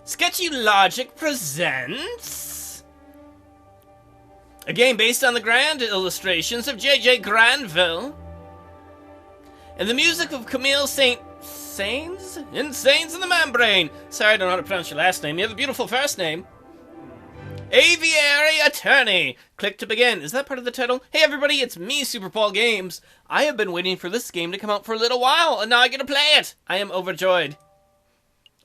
Sketchy Logic presents a game based on the grand illustrations of J.J. Granville and the music of Camille Sains in the Membrane. Sorry, I don't know how to pronounce your last name. You have a beautiful first name. Aviary Attorney. Click to begin. Is that part of the title? Hey everybody, it's me, Super Paul Games. I have been waiting for this game to come out for a little while, and now I get to play it. I am overjoyed.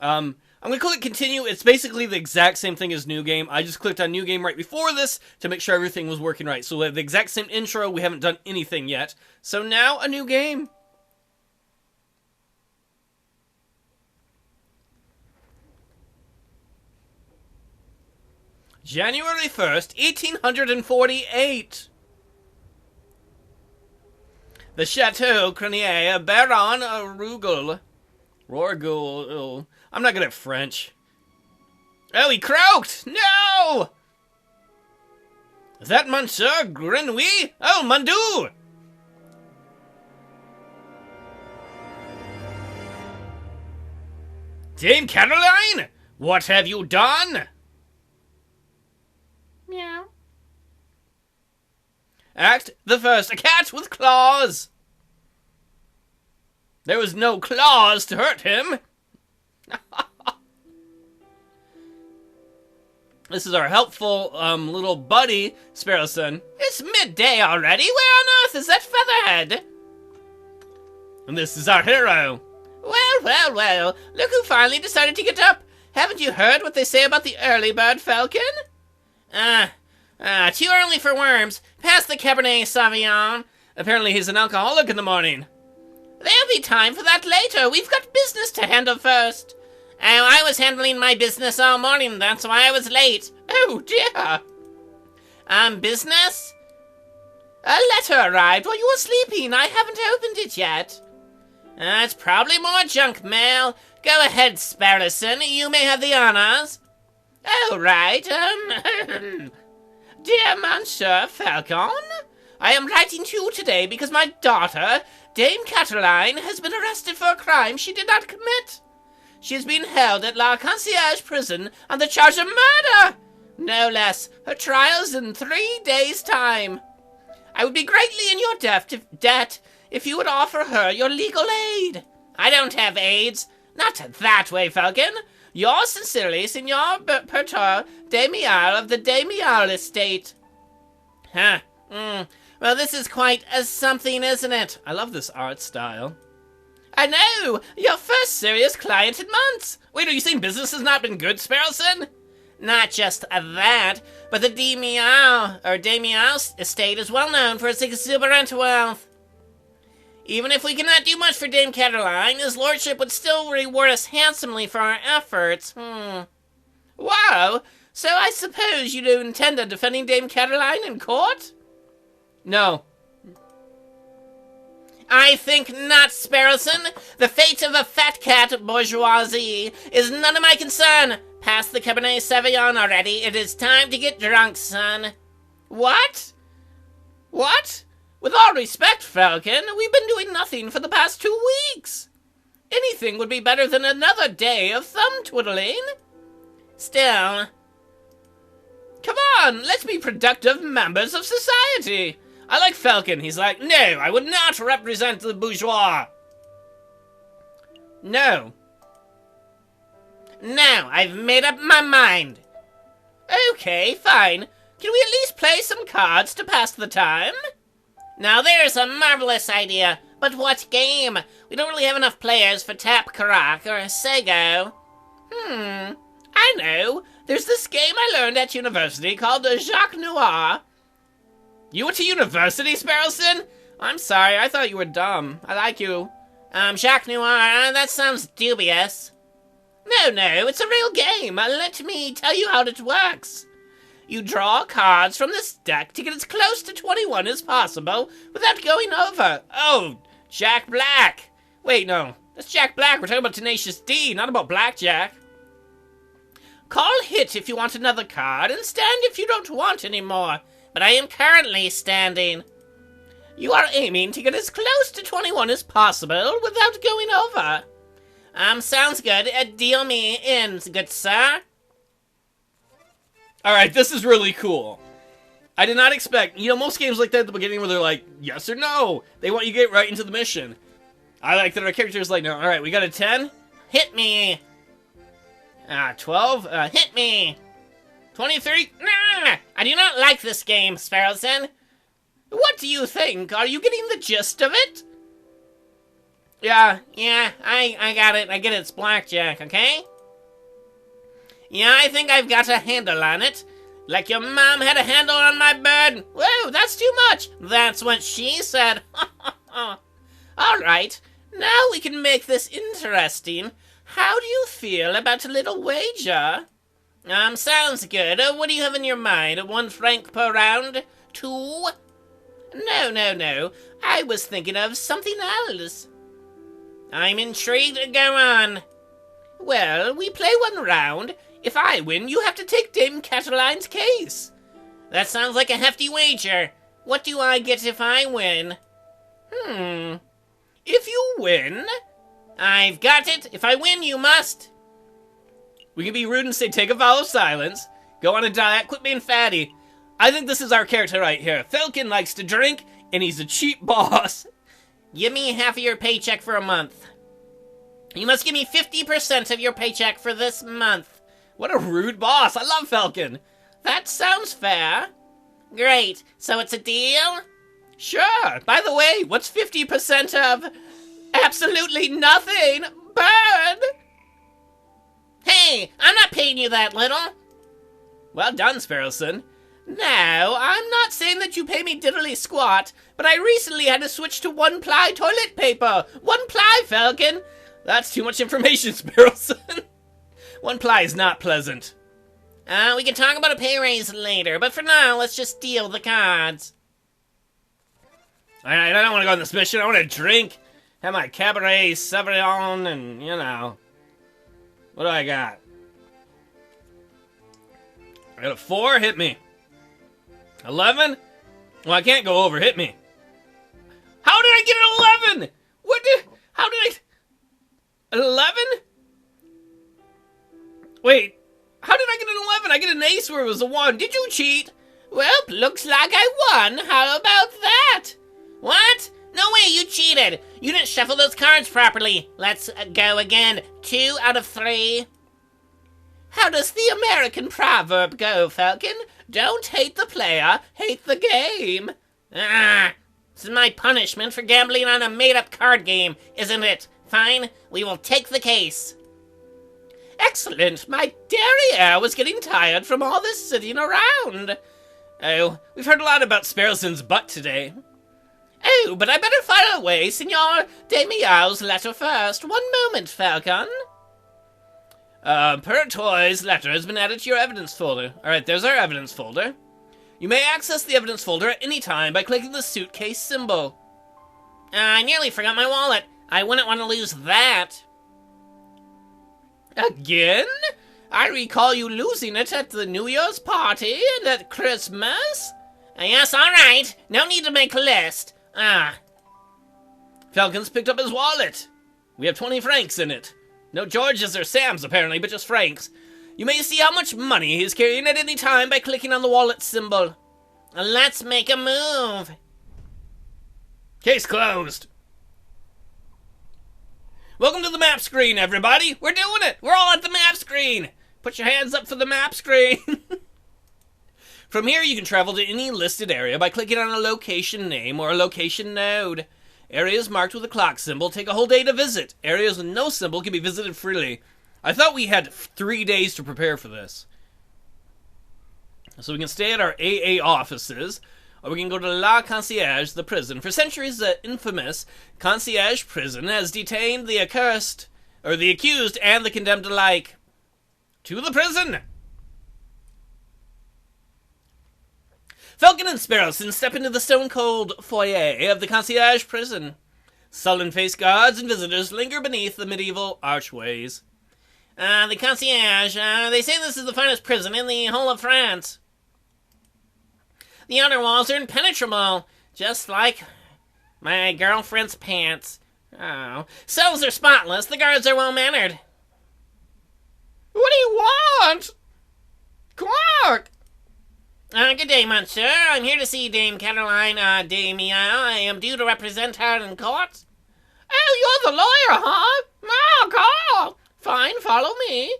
I'm going to click continue. It's basically the exact same thing as new game. I just clicked on new game right before this to make sure everything was working right. So we have the exact same intro. We haven't done anything yet. So now a new game. January 1st, 1848. The Chateau Crenier, Baron Rugel. Rorgul. I'm not good at French. Oh, he croaked! No! Is that Monsieur Grenouille? Oh, mon Dieu! Dame Caroline, what have you done? Meow. Act the first. A cat with claws. There was no claws to hurt him. This is our helpful little buddy, Sparrowson. It's midday already. Where on earth is that featherhead? And this is our hero. Well, well, well. Look who finally decided to get up. Haven't you heard what they say about the early bird falcon? Too early for worms. Pass the Cabernet Sauvignon. Apparently he's an alcoholic in the morning. There'll be time for that later. We've got business to handle first. Oh, I was handling my business all morning. That's why I was late. Oh, dear. Business? A letter arrived while you were sleeping. I haven't opened it yet. It's probably more junk mail. Go ahead, Sparrowson. You may have the honors. Oh, right. Dear Monsieur Falcon, I am writing to you today because my daughter, Dame Caroline, has been arrested for a crime she did not commit. She is being held at La Concierge prison on the charge of murder. No less. Her trial's in 3 days' time. I would be greatly in your debt if you would offer her your legal aid. I don't have aids. Not that way, Falcon. Yours sincerely, Signor Pertor Demial of the Demial estate. Huh. Well, this is quite a something, isn't it? I love this art style. I know! Your first serious client in months! Wait, are you saying business has not been good, Sparrowson? Not just that, but the Demial estate is well known for its exuberant wealth. Even if we cannot do much for Dame Caroline, his lordship would still reward us handsomely for our efforts. Wow! So I suppose you do intend on defending Dame Caroline in court? No. I think not, Sparrowson. The fate of a fat cat bourgeoisie is none of my concern. Pass the Cabernet Sauvignon already. It is time to get drunk, son. What? What? With all respect, Falcon, we've been doing nothing for the past 2 weeks. Anything would be better than another day of thumb-twiddling. Still. Come on, let's be productive members of society. I like Falcon. He's like, no, I would not represent the bourgeois. No. No, I've made up my mind. Okay, fine. Can we at least play some cards to pass the time? Now there's a marvelous idea, but what game? We don't really have enough players for Tap Karak or Sego. I know. There's this game I learned at university called Jacques Noir. You went to university, Sparrowson? I'm sorry, I thought you were dumb. I like you. Jacques Noir, that sounds dubious. No, it's a real game. Let me tell you how it works. You draw cards from this deck to get as close to 21 as possible without going over. Oh, Jack Black. Wait, no. That's Jack Black. We're talking about Tenacious D, not about Blackjack. Call hit if you want another card, and stand if you don't want any more. But I am currently standing. You are aiming to get as close to 21 as possible without going over. Sounds good. Deal me in, good sir. Alright, this is really cool. I did not expect, most games like that at the beginning where they're like, yes or no. They want you to get right into the mission. I like that our character's like, no, alright, we got a 10? Hit me. 12? Hit me. 23? Nah, I do not like this game, Sparrowson. What do you think? Are you getting the gist of it? Yeah, I got it. I get it. It's blackjack, okay? Yeah, I think I've got a handle on it. Like your mom had a handle on my bird. Whoa, that's too much. That's what she said. All right, now we can make this interesting. How do you feel about a little wager? Sounds good. What do you have in your mind? 1 franc per round? 2? No. I was thinking of something else. I'm intrigued. Go on. Well, we play 1 round. If I win, you have to take Dame Cataline's case. That sounds like a hefty wager. What do I get if I win? If you win? I've got it. If I win, you must. We can be rude and say, take a vow of silence. Go on a diet, quit being fatty. I think this is our character right here. Falcon likes to drink, and he's a cheap boss. Give me half of your paycheck for a month. You must give me 50% of your paycheck for this month. What a rude boss. I love Falcon. That sounds fair. Great. So it's a deal? Sure. By the way, what's 50% of absolutely nothing? Burn! Hey, I'm not paying you that little. Well done, Sparrowson. Now, I'm not saying that you pay me diddly squat, but I recently had to switch to 1-ply toilet paper. 1-ply, Falcon. That's too much information, Sparrowson. 1-ply is not pleasant. We can talk about a pay raise later, but for now, let's just deal the cards. Alright, I don't want to go on this mission. I want to drink, have my Cabaret Sauvignon, and, What do I got? I got a 4, hit me. 11? Well, I can't go over, hit me. How did I get an 11? How did I... 11? Wait, how did I get an 11? I get an ace where it was a 1. Did you cheat? Well, looks like I won. How about that? What? No way, you cheated. You didn't shuffle those cards properly. Let's go again. 2 out of 3. How does the American proverb go, Falcon? Don't hate the player, hate the game. This is my punishment for gambling on a made-up card game, isn't it? Fine, we will take the case. Excellent. My derriere was getting tired from all this sitting around. Oh, we've heard a lot about Sparrowson's butt today. Oh, but I better fire away Signor de Meow's letter first. 1 moment, Falcon. Pertoy's letter has been added to your evidence folder. Alright, there's our evidence folder. You may access the evidence folder at any time by clicking the suitcase symbol. I nearly forgot my wallet. I wouldn't want to lose that. Again? I recall you losing it at the New Year's party and at Christmas. Yes, alright. No need to make a list. Falcon's picked up his wallet. We have 20 francs in it. No George's or Sam's apparently, but just francs. You may see how much money he's carrying at any time by clicking on the wallet symbol. Let's make a move. Case closed. Welcome to the map screen, everybody. We're doing it. We're all at the map screen. Put your hands up for the map screen. From here, you can travel to any listed area by clicking on a location name or a location node. Areas marked with a clock symbol take a whole day to visit. Areas with no symbol can be visited freely. I thought we had 3 days to prepare for this. So we can stay at our AA offices, or we can go to La Concierge, the prison. For centuries, the infamous Concierge prison has detained the accused and the condemned alike. To the prison! Falcon and Sparrowson step into the stone-cold foyer of the Concierge prison. Sullen-faced guards and visitors linger beneath the medieval archways. The Concierge, they say this is the finest prison in the whole of France. The outer walls are impenetrable, just like my girlfriend's pants. Oh. Cells are spotless. The guards are well-mannered. What do you want? Clark! Good day, monsieur. I'm here to see Dame Caroline de Meow. I am due to represent her in court. Oh, you're the lawyer, huh? Oh, Carl! Fine, follow me.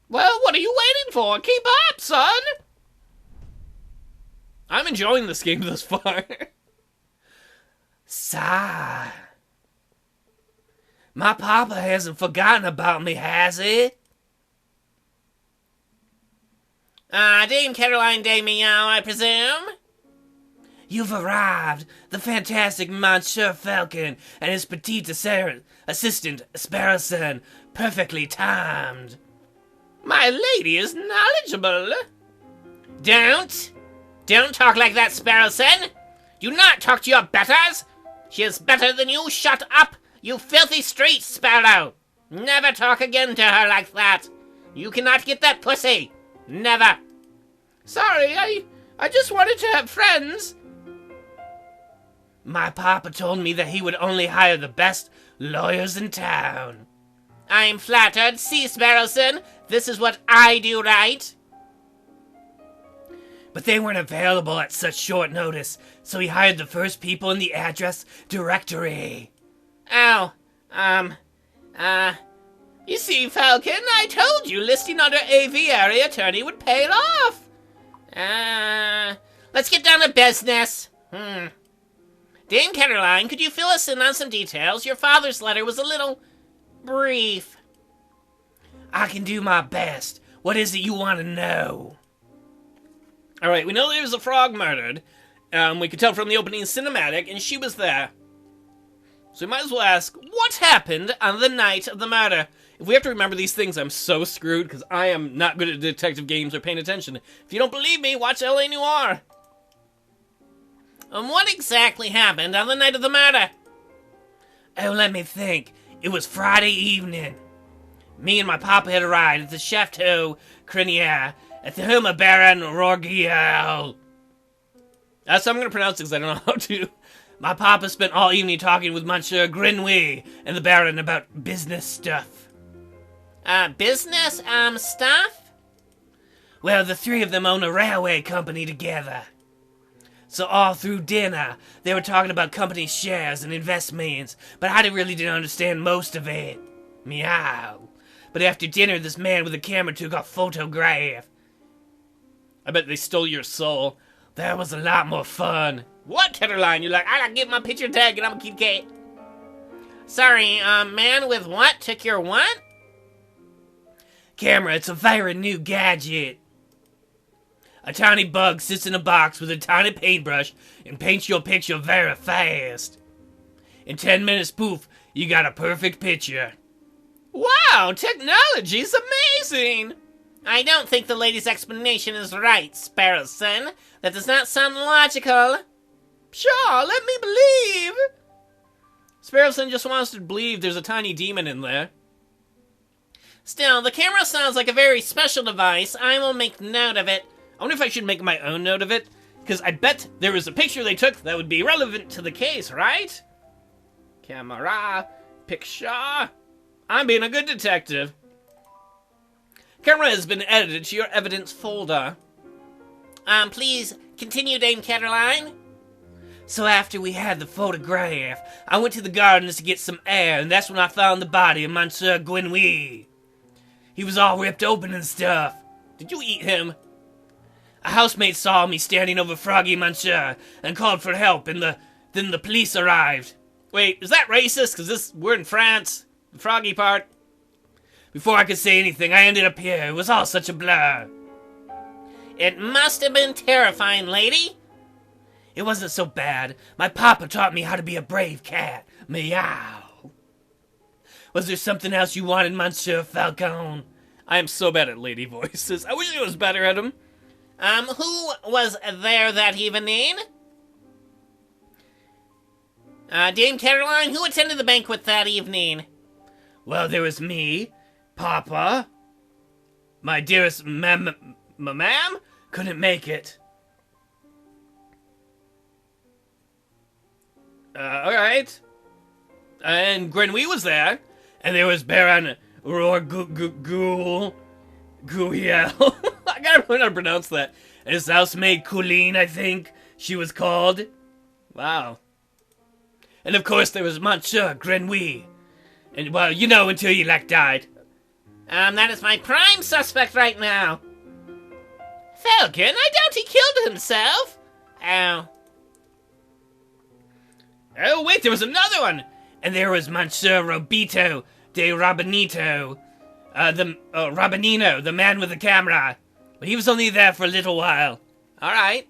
Well, what are you waiting for? Keep up, son! I'm enjoying this game thus far. Sigh. My papa hasn't forgotten about me, has he? Dame Caroline de Meow, I presume? You've arrived. The fantastic Monsieur Falcon and his petite assistant, Sparrowson, perfectly timed. My lady is knowledgeable. Don't talk like that, Sparrowson. Do not talk to your betters. She is better than you. Shut up, you filthy street sparrow. Never talk again to her like that. You cannot get that pussy. Never. Sorry, I just wanted to have friends. My papa told me that he would only hire the best lawyers in town. I'm flattered. See, Sparrowson, this is what I do right. But they weren't available at such short notice, so he hired the first people in the address directory. Oh, you see, Falcon, I told you listing under Aviary Attorney would pay it off. Let's get down to business. Dame Caroline, could you fill us in on some details? Your father's letter was a little brief. I can do my best. What is it you want to know? Alright, we know there was a frog murdered. We could tell from the opening cinematic, and she was there. So we might as well ask, what happened on the night of the murder? If we have to remember these things, I'm so screwed, because I am not good at detective games or paying attention. If you don't believe me, watch L.A. Noire. What exactly happened on the night of the murder? Oh, let me think. It was Friday evening. Me and my papa had arrived at the Chateau Crinier at the home of Baron Rogiel. That's how I'm going to pronounce it because I don't know how to. My papa spent all evening talking with Monsieur Grenouille and the Baron about business stuff. Business, stuff? Well, the three of them own a railway company together. So all through dinner, they were talking about company shares and investments, but I really didn't understand most of it. Meow. But after dinner, this man with a camera took a photograph. I bet they stole your soul. That was a lot more fun. What, Caroline? You're like, I gotta get my picture tag and I'm a Kit Kat. Sorry, man with what took your what? Camera, it's a very new gadget. A tiny bug sits in a box with a tiny paintbrush and paints your picture very fast. In 10 minutes, poof, you got a perfect picture. Wow, technology's amazing! I don't think the lady's explanation is right, Sparrowson. That does not sound logical. Sure, let me believe. Sparrowson just wants to believe there's a tiny demon in there. Still, the camera sounds like a very special device. I will make note of it. I wonder if I should make my own note of it, because I bet there was a picture they took that would be relevant to the case, right? Camera, picture. I'm being a good detective. Camera has been edited to your evidence folder. Please continue, Dame Caroline. So after we had the photograph, I went to the gardens to get some air, and that's when I found the body of Monsieur Grenouille. He was all ripped open and stuff. Did you eat him? A housemate saw me standing over Froggy Monsieur and called for help, and then the police arrived. Wait, is that racist? Because we're in France. The Froggy part. Before I could say anything, I ended up here. It was all such a blur. It must have been terrifying, lady. It wasn't so bad. My papa taught me how to be a brave cat. Meow. Was there something else you wanted, Monsieur Falcon? I am so bad at lady voices. I wish I was better at them. Who was there that evening? Dame Caroline, who attended the banquet that evening? Well, there was me, Papa. My dearest ma'am couldn't make it. Alright. And Grenouille was there. And there was Baron Gouiel. I gotta learn how to pronounce that. And his housemaid Colleen, I think she was called. Wow. And of course there was Monsieur Grenouille. And, well, you know, until you, died. That is my prime suspect right now. Falcon, I doubt he killed himself. Oh. Oh, wait, there was another one! And there was Monsieur Robito de Rabanito. Rabanino, the man with the camera. But he was only there for a little while. Alright.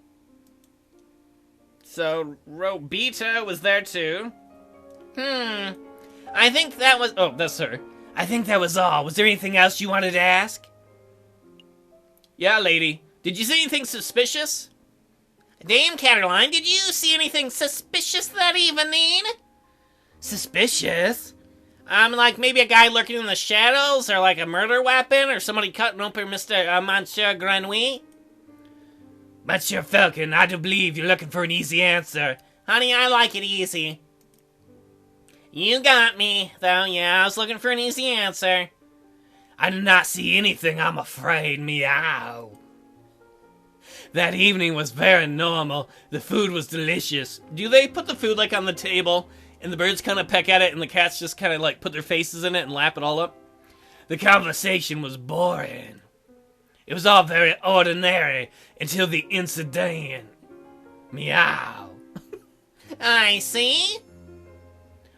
So, Robito was there too. I think that was... Oh, that's her. I think that was all. Was there anything else you wanted to ask? Yeah, lady. Did you see anything suspicious? Dame Caroline, did you see anything suspicious that evening? Suspicious? Like maybe a guy lurking in the shadows, or like a murder weapon, or somebody cutting open Monsieur Grenouille? Monsieur Falcon, I do believe you're looking for an easy answer. Honey, I like it easy. You got me, though, yeah, I was looking for an easy answer. I did not see anything, I'm afraid, meow. That evening was very normal. The food was delicious. Do they put the food, on the table, and the birds kind of peck at it, and the cats just kind of, put their faces in it and lap it all up? The conversation was boring. It was all very ordinary until the incident. Meow. I see.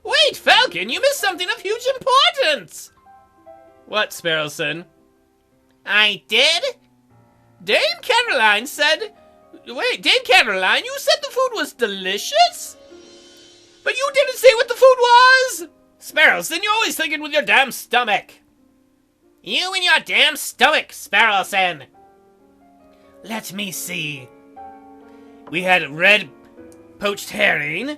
Wait, Falcon, you missed something of huge importance! What, Sparrowson? I did? Dame Caroline said... Wait, Dame Caroline, you said the food was delicious? But you didn't say what the food was! Sparrowson, you're always thinking with your damn stomach. You and your damn stomach, Sparrowson. Let me see. We had red poached herring.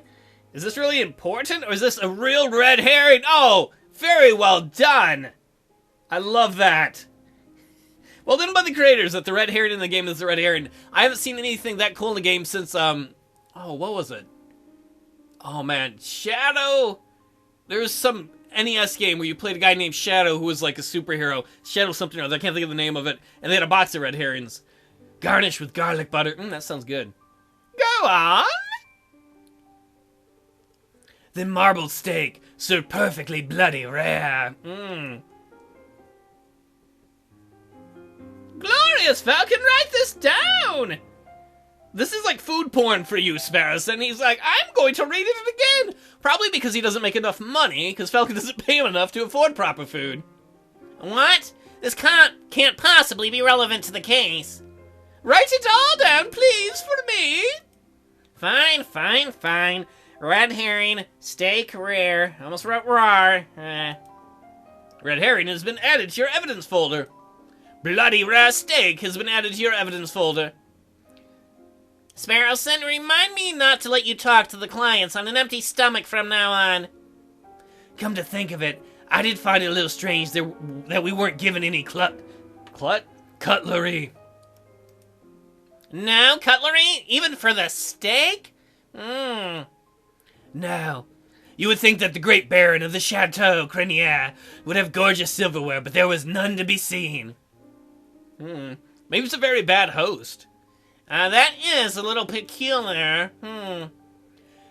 Is this really important, or is this a real red herring? Oh, very well done. I love that. Well done by the creators that the red herring in the game is the red herring. I haven't seen anything that cool in the game since, oh, what was it? Oh, man, Shadow? There was some NES game where you played a guy named Shadow who was like a superhero. Shadow something or other, I can't think of the name of it. And they had a box of red herrings. Garnished with garlic butter. That sounds good. Go on. The marbled steak, served perfectly bloody rare. Glorious, Falcon, write this down! This is like food porn for you, Sparrowson. He's like, I'm going to read it again! Probably because he doesn't make enough money, because Falcon doesn't pay him enough to afford proper food. What? This can't possibly be relevant to the case. Write it all down, please, for me! Fine, fine, fine. Red herring, steak rare. Almost wrote raw. Red herring has been added to your evidence folder. Bloody rare steak has been added to your evidence folder. Sparrowson, remind me not to let you talk to the clients on an empty stomach from now on. Come to think of it, I did find it a little strange that we weren't given any cutlery. No cutlery? Even for the steak? No. You would think that the great baron of the Chateau Crenier would have gorgeous silverware, but there was none to be seen. Maybe it's a very bad host. That is a little peculiar.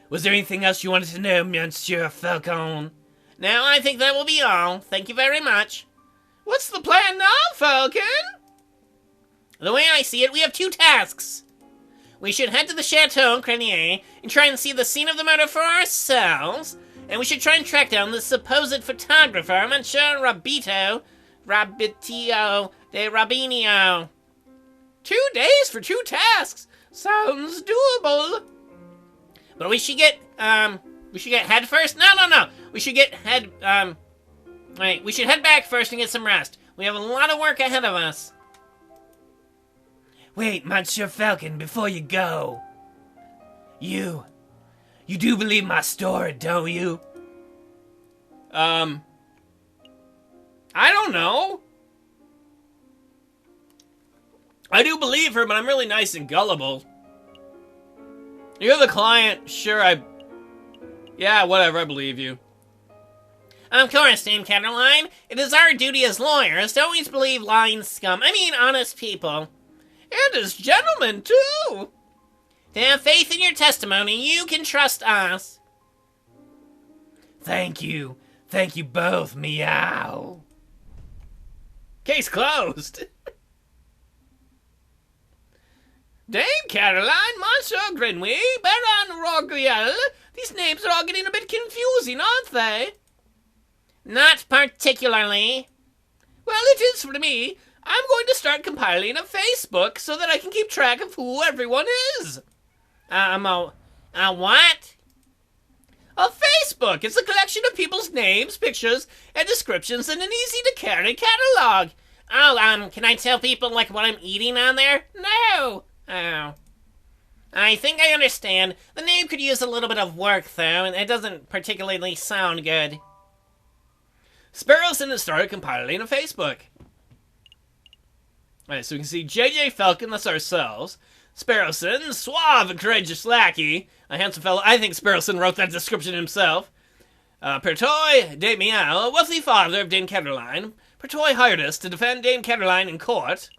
Was there anything else you wanted to know, Monsieur Falcon? No, I think that will be all. Thank you very much. What's the plan now, Falcon? The way I see it, we have two tasks. We should head to the Chateau Crenier and try and see the scene of the murder for ourselves. And we should try and track down the supposed photographer, Monsieur Rabitio de Rabinio. 2 days for 2 tasks. Sounds doable. But we should get head first? No. We should get head, wait, we should head back first and get some rest. We have a lot of work ahead of us. Wait, Monsieur Falcon, before you go. You do believe my story, don't you? I don't know. I do believe her, but I'm really nice and gullible. You're the client, sure, Yeah, whatever, I believe you. Of course, Dame Cataline. It is our duty as lawyers to always believe lying scum. I mean, honest people. And as gentlemen, too. To have faith in your testimony, you can trust us. Thank you. Thank you both, meow. Case closed. Dame Caroline, Monsieur Grenouille, Baron Roguiel. These names are all getting a bit confusing, aren't they? Not particularly. Well, it is for me. I'm going to start compiling a Facebook so that I can keep track of who everyone is. A what? A Facebook. It's a collection of people's names, pictures, and descriptions in an easy-to-carry catalog. Oh, can I tell people, like, what I'm eating on there? No. Oh. I think I understand. The name could use a little bit of work, though, and it doesn't particularly sound good. Sparrowson has started compiling a Facebook. Alright, so we can see Jayjay Falcon, that's ourselves. Sparrowson, suave and courageous lackey. A handsome fellow. I think Sparrowson wrote that description himself. Pertoy de Meow, a wealthy father of Dame Caroline. Pertoy hired us to defend Dame Caroline in court.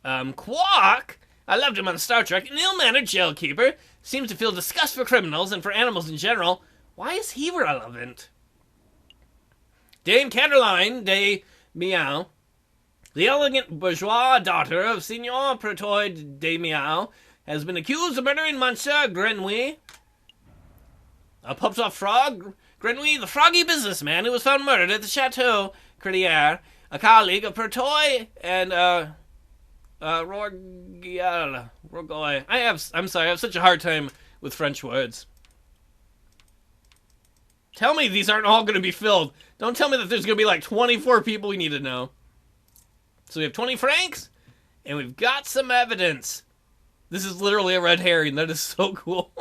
Quark, I loved him on Star Trek. An ill-mannered jailkeeper. Seems to feel disgust for criminals and for animals in general. Why is he relevant? Dame Caroline de Meow, the elegant bourgeois daughter of Signor Pertoy de Meow, has been accused of murdering Monsieur Grenouille, a pupped-off frog. Grenouille, the froggy businessman who was found murdered at the Chateau Crediere, a colleague of Pertoy and, Roguiel. I'm sorry, I have such a hard time with French words. Tell me these aren't all going to be filled. Don't tell me that there's going to be like 24 people we need to know. So we have 20 francs, and we've got some evidence. This is literally a red herring. That is so cool.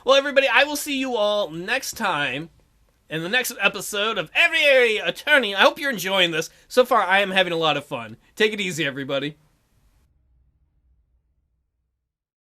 Well, everybody, I will see you all next time in the next episode of Aviary Attorney. I hope you're enjoying this. So far, I am having a lot of fun. Take it easy, everybody.